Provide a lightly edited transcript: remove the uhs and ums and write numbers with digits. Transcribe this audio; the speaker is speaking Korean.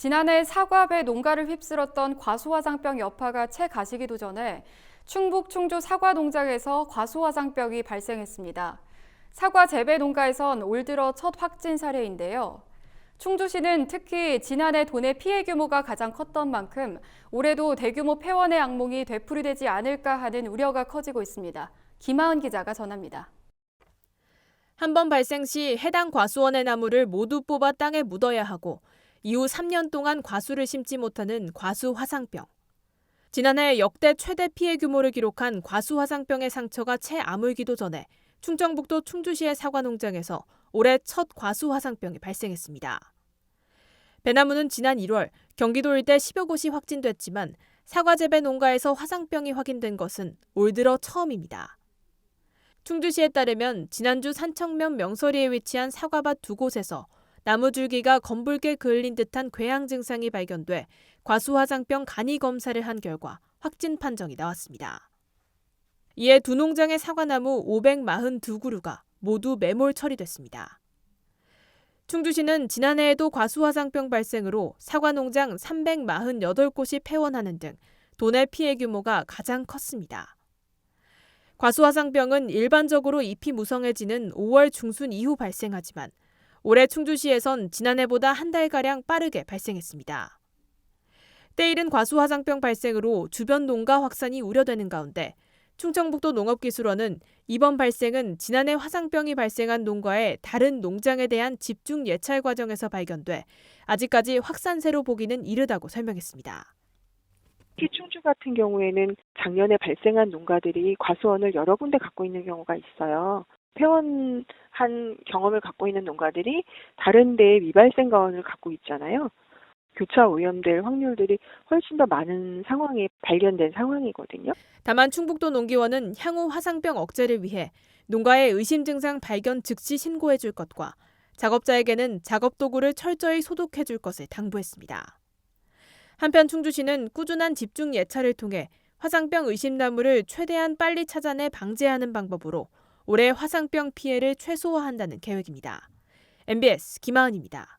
지난해 사과배 농가를 휩쓸었던 과수화상병 여파가 채 가시기도 전에 충북 충주 사과 농장에서 과수화상병이 발생했습니다. 사과 재배 농가에선 올 들어 첫 확진 사례인데요. 충주시는 특히 지난해 돈의 피해 규모가 가장 컸던 만큼 올해도 대규모 폐원의 악몽이 되풀이되지 않을까 하는 우려가 커지고 있습니다. 김하은 기자가 전합니다. 한 번 발생 시 해당 과수원의 나무를 모두 뽑아 땅에 묻어야 하고 이후 3년 동안 과수를 심지 못하는 과수화상병. 지난해 역대 최대 피해 규모를 기록한 과수화상병의 상처가 채 아물기도 전에 충청북도 충주시의 사과 농장에서 올해 첫 과수화상병이 발생했습니다. 배나무는 지난 1월 경기도 일대 10여 곳이 확진됐지만 사과 재배 농가에서 화상병이 확인된 것은 올 들어 처음입니다. 충주시에 따르면 지난주 산청면 명서리에 위치한 사과밭 2곳에서 나무 줄기가 검붉게 그을린 듯한 궤양 증상이 발견돼 과수화상병 간이 검사를 한 결과 확진 판정이 나왔습니다. 이에 두 농장의 사과나무 542그루가 모두 매몰 처리됐습니다. 충주시는 지난해에도 과수화상병 발생으로 사과 농장 348곳이 폐원하는 등 돈의 피해 규모가 가장 컸습니다. 과수화상병은 일반적으로 잎이 무성해지는 5월 중순 이후 발생하지만 올해 충주시에선 지난해보다 한 달가량 빠르게 발생했습니다. 때이른 과수화상병 발생으로 주변 농가 확산이 우려되는 가운데 충청북도 농업기술원은 이번 발생은 지난해 화상병이 발생한 농가의 다른 농장에 대한 집중 예찰 과정에서 발견돼 아직까지 확산세로 보기는 이르다고 설명했습니다. 특히 충주 같은 경우에는 작년에 발생한 농가들이 과수원을 여러 군데 갖고 있는 경우가 있어요. 폐원한 경험을 갖고 있는 농가들이 다른 데에 미발생 가원을 갖고 있잖아요. 교차 오염될 확률들이 훨씬 더 많은 상황이 발견된 상황이거든요. 다만 충북도 농기원은 향후 화상병 억제를 위해 농가의 의심 증상 발견 즉시 신고해 줄 것과 작업자에게는 작업 도구를 철저히 소독해 줄 것을 당부했습니다. 한편 충주시는 꾸준한 집중 예찰을 통해 화상병 의심 나무를 최대한 빨리 찾아내 방제하는 방법으로 올해 화상병 피해를 최소화한다는 계획입니다. MBS 김하은입니다.